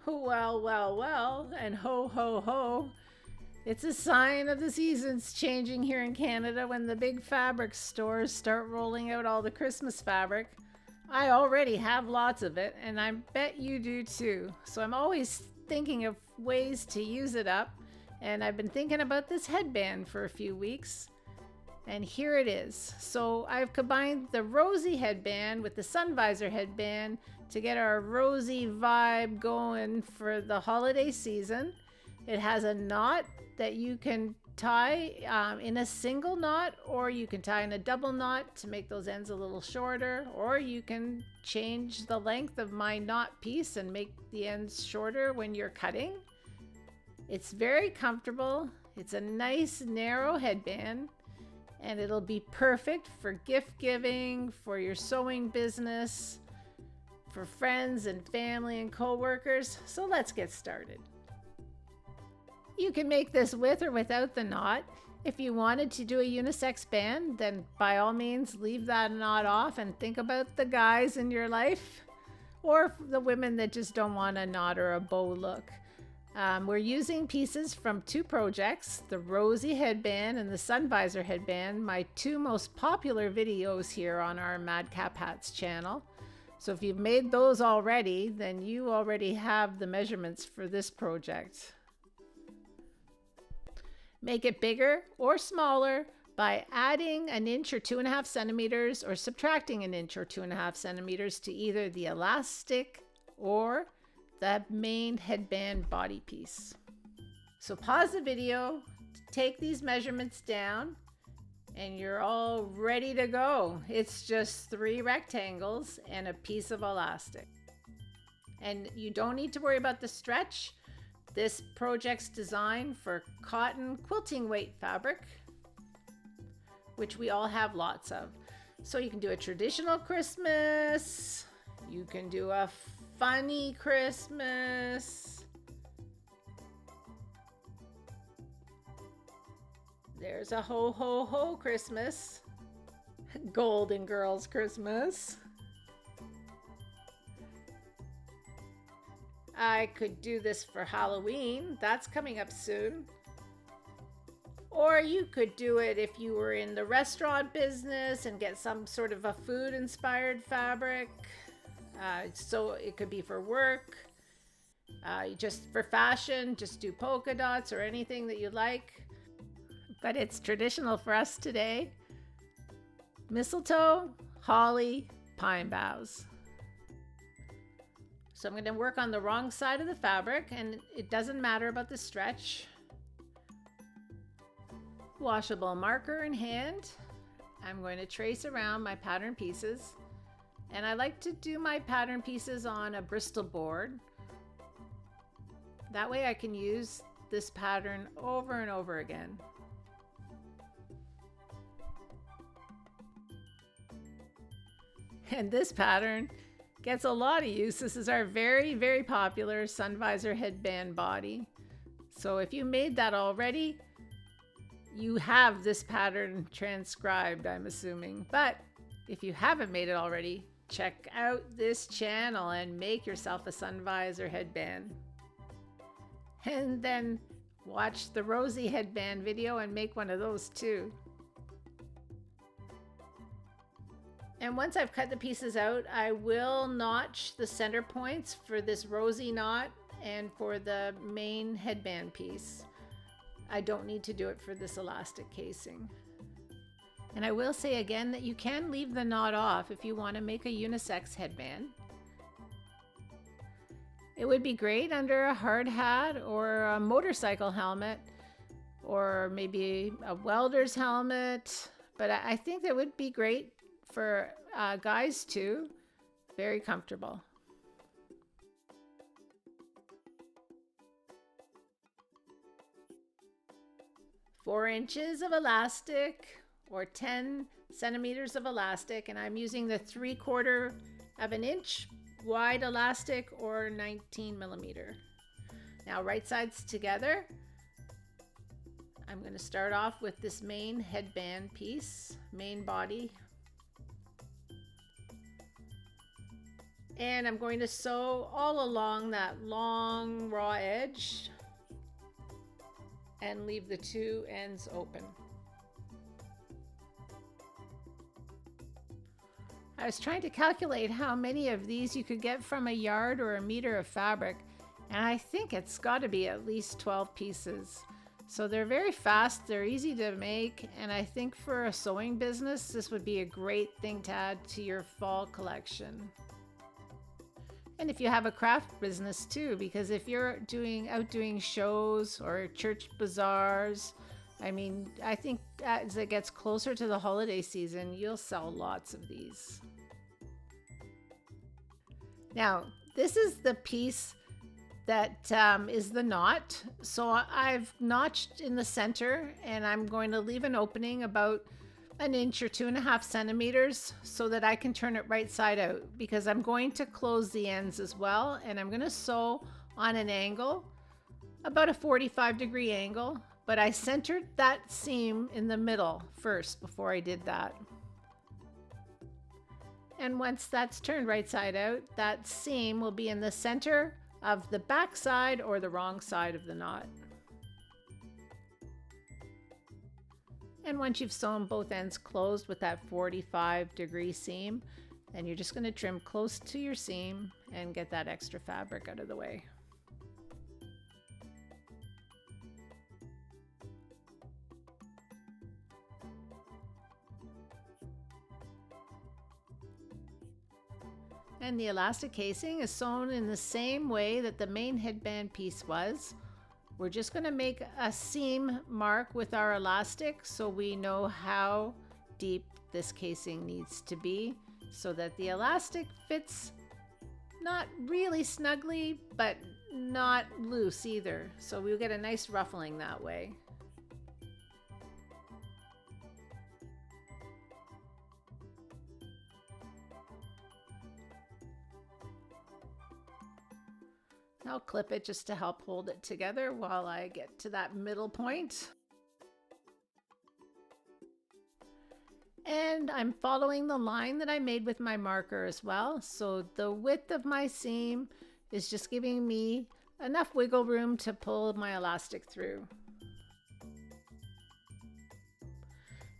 Well, well, well, and ho, ho, ho. It's a sign of the seasons changing here in Canada when the big fabric stores start rolling out all the Christmas fabric. I already have lots of it, and I bet you do too. So I'm always thinking of ways to use it up, and I've been thinking about this headband for a few weeks. And here it is. So I've combined the Rosie headband with the sun visor headband to get our Rosie vibe going for the holiday season. It has a knot that you can tie in a single knot, or you can tie in a double knot to make those ends a little shorter, or you can change the length of my knot piece and make the ends shorter when you're cutting. It's very comfortable. It's a nice narrow headband, and it'll be perfect for gift giving, for your sewing business, for friends and family and co-workers. So let's get started. You can make this with or without the knot. If you wanted to do a unisex band, then by all means leave that knot off and think about the guys in your life, or the women that just don't want a knot or a bow look. We're using pieces from two projects, the Rosie headband and the sun visor headband, my two most popular videos here on our Madcap Hats channel. So if you've made those already, then you already have the measurements for this project. Make it bigger or smaller by adding an inch or 2.5 centimeters or subtracting an inch or 2.5 centimeters to either the elastic or the main headband body piece. So pause the video, take these measurements down, and you're all ready to go. It's just 3 rectangles and a piece of elastic. And you don't need to worry about the stretch. This project's designed for cotton quilting weight fabric, which we all have lots of. So you can do a traditional Christmas, you can do a funny Christmas. There's a ho ho ho Christmas. Golden Girls Christmas. I could do this for Halloween. That's coming up soon. Or you could do it if you were in the restaurant business and get some sort of a food inspired fabric. So it could be for work, just for fashion, just do polka dots or anything that you like. But it's traditional for us today. Mistletoe, holly, pine boughs. So I'm going to work on the wrong side of the fabric, and it doesn't matter about the stretch. Washable marker in hand. I'm going to trace around my pattern pieces. And I like to do my pattern pieces on a Bristol board. That way I can use this pattern over and over again. And this pattern gets a lot of use. This is our very, very popular sun visor headband body. So if you made that already, you have this pattern transcribed, I'm assuming. But if you haven't made it already, check out this channel and make yourself a sun visor headband. And then watch the Rosie headband video and make one of those too. And once I've cut the pieces out, I will notch the center points for this Rosie knot and for the main headband piece. I don't need to do it for this elastic casing. And I will say again that you can leave the knot off if you want to make a unisex headband. It would be great under a hard hat or a motorcycle helmet, or maybe a welder's helmet, but I think that would be great for guys too. Very comfortable. Four inches of elastic or 10 centimeters of elastic, and I'm using the 3/4 of an inch wide elastic or 19 millimeter. Now right sides together. I'm going to start off with this main headband piece, main body. And I'm going to sew all along that long raw edge and leave the two ends open. I was trying to calculate how many of these you could get from a yard or a meter of fabric, and I think it's got to be at least 12 pieces. So they're very fast, they're easy to make, and I think for a sewing business, this would be a great thing to add to your fall collection. And if you have a craft business too, because if you're out doing shows or church bazaars, I think as it gets closer to the holiday season, you'll sell lots of these. Now, this is the piece that is the knot. So I've notched in the center, and I'm going to leave an opening about an inch or 2.5 centimeters so that I can turn it right side out, because I'm going to close the ends as well, and I'm going to sew on an angle, about a 45-degree angle, but I centered that seam in the middle first before I did that. And once that's turned right side out, that seam will be in the center of the back side or the wrong side of the knot. And once you've sewn both ends closed with that 45-degree seam, then you're just going to trim close to your seam and get that extra fabric out of the way. And the elastic casing is sewn in the same way that the main headband piece was. We're just going to make a seam mark with our elastic so we know how deep this casing needs to be, so that the elastic fits not really snugly, but not loose either. So we'll get a nice ruffling that way. I'll clip it just to help hold it together while I get to that middle point. And I'm following the line that I made with my marker as well. So the width of my seam is just giving me enough wiggle room to pull my elastic through.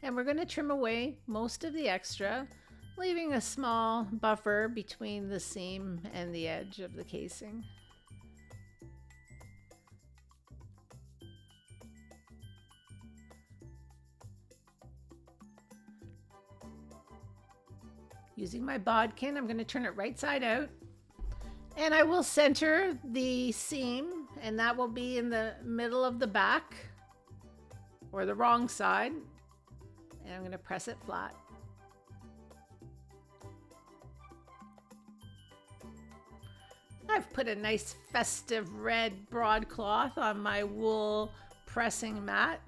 And we're going to trim away most of the extra, leaving a small buffer between the seam and the edge of the casing. Using my bodkin, I'm going to turn it right side out, and I will center the seam, and that will be in the middle of the back or the wrong side, and I'm going to press it flat. I've put a nice festive red broadcloth on my wool pressing mat.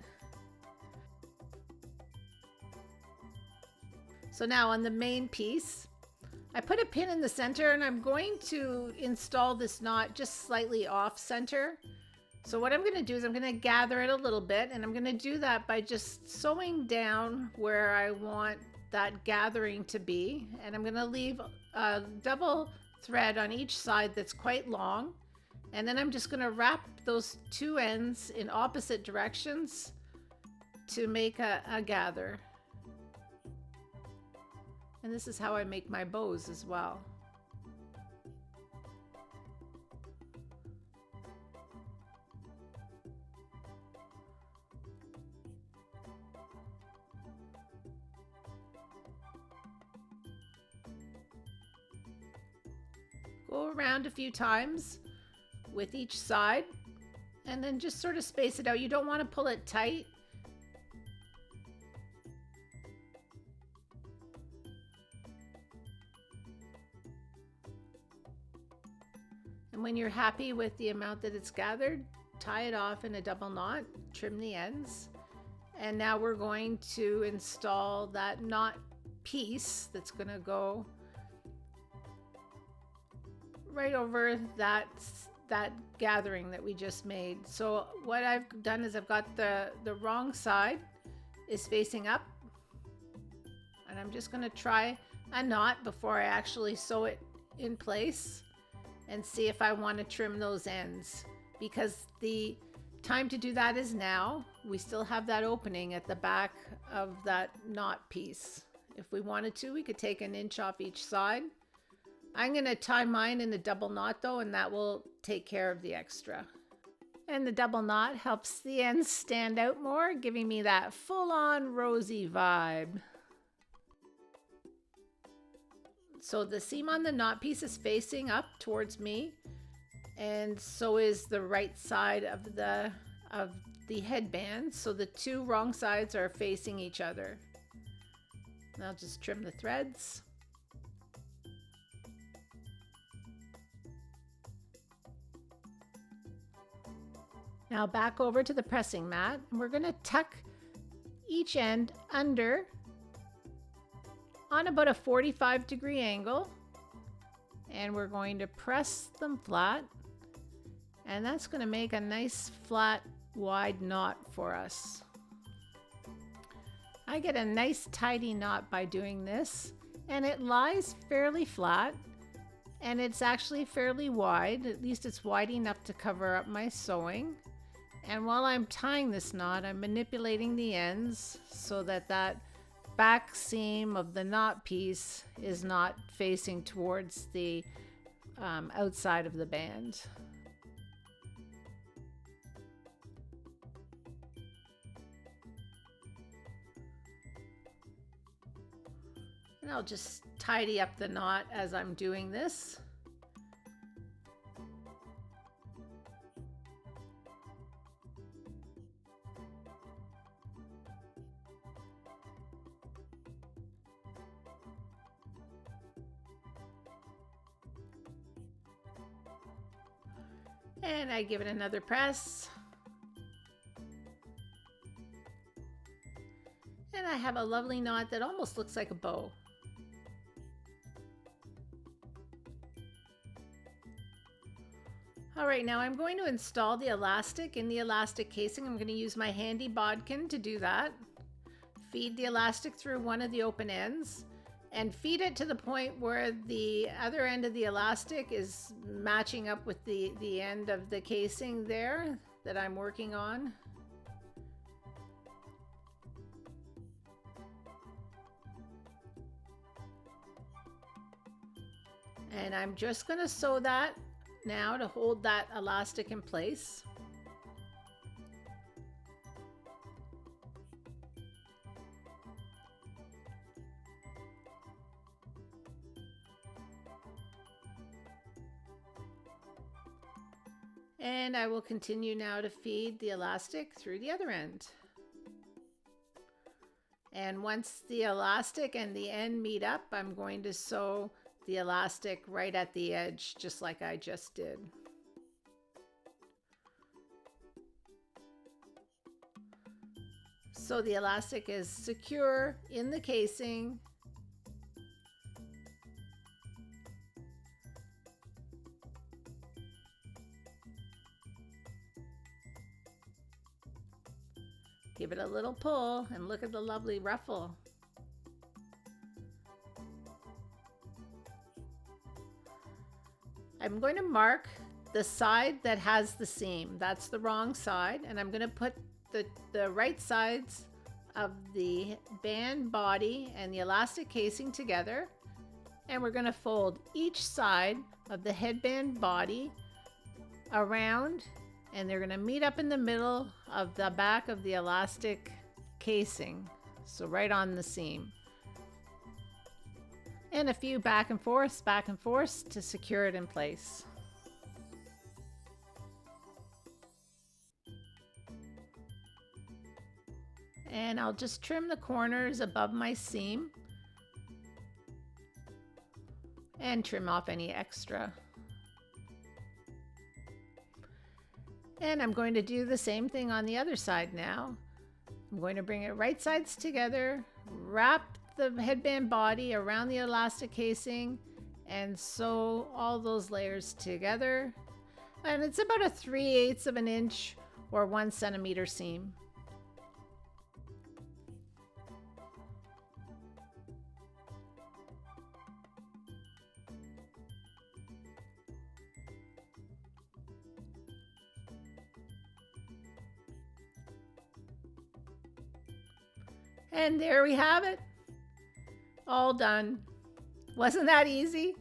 So now on the main piece, I put a pin in the center, and I'm going to install this knot just slightly off center. So what I'm going to do is I'm going to gather it a little bit, and I'm going to do that by just sewing down where I want that gathering to be. And I'm going to leave a double thread on each side that's quite long. And then I'm just going to wrap those two ends in opposite directions to make a gather. And this is how I make my bows as well. Go around a few times with each side, and then just sort of space it out. You don't want to pull it tight. And when you're happy with the amount that it's gathered, tie it off in a double knot, trim the ends. And now we're going to install that knot piece that's going to go right over that gathering that we just made. So what I've done is I've got the wrong side is facing up, and I'm just going to try a knot before I actually sew it in place and see if I want to trim those ends, because the time to do that is now. We still have that opening at the back of that knot piece. If we wanted to, we could take an inch off each side. I'm going to tie mine in a double knot though, and that will take care of the extra. And the double knot helps the ends stand out more, giving me that full-on Rosie vibe. So the seam on the knot piece is facing up towards me, and so is the right side of the headband. So the two wrong sides are facing each other. And I'll just trim the threads. Now back over to the pressing mat, and we're going to tuck each end under on about a 45-degree angle, and we're going to press them flat, and that's going to make a nice flat wide knot for us. I get a nice tidy knot by doing this, and it lies fairly flat, and it's actually fairly wide. At least it's wide enough to cover up my sewing. And while I'm tying this knot, I'm manipulating the ends so that that back seam of the knot piece is not facing towards the outside of the band. And I'll just tidy up the knot as I'm doing this. And I give it another press. And I have a lovely knot that almost looks like a bow. All right, now I'm going to install the elastic in the elastic casing. I'm going to use my handy bodkin to do that. Feed the elastic through one of the open ends, and feed it to the point where the other end of the elastic is matching up with the end of the casing there that I'm working on. And I'm just going to sew that now to hold that elastic in place. And I will continue now to feed the elastic through the other end. And once the elastic and the end meet up, I'm going to sew the elastic right at the edge, just like I just did. So the elastic is secure in the casing. Give it a little pull and look at the lovely ruffle. I'm going to mark the side that has the seam. That's the wrong side, and I'm going to put the right sides of the band body and the elastic casing together, and we're going to fold each side of the headband body around, and they're going to meet up in the middle of the back of the elastic casing, so right on the seam. And a few back and forths to secure it in place. And I'll just trim the corners above my seam and trim off any extra. And I'm going to do the same thing on the other side now. I'm going to bring it right sides together, wrap the headband body around the elastic casing, and sew all those layers together. And it's about a 3/8 of an inch or 1 centimeter seam. And there we have it. All done. Wasn't that easy?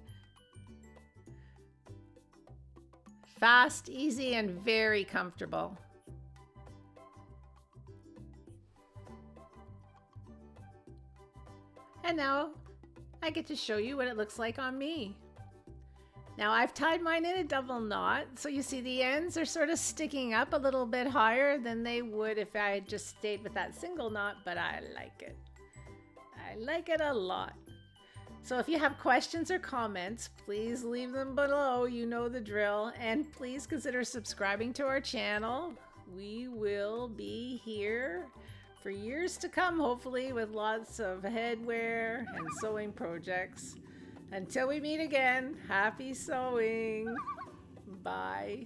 Fast, easy, and very comfortable. And now I get to show you what it looks like on me. Now I've tied mine in a double knot, so you see the ends are sort of sticking up a little bit higher than they would if I had just stayed with that single knot, but I like it. I like it a lot. So if you have questions or comments, please leave them below. You know the drill. And please consider subscribing to our channel. We will be here for years to come, hopefully, with lots of headwear and sewing projects. Until we meet again, happy sewing. Bye.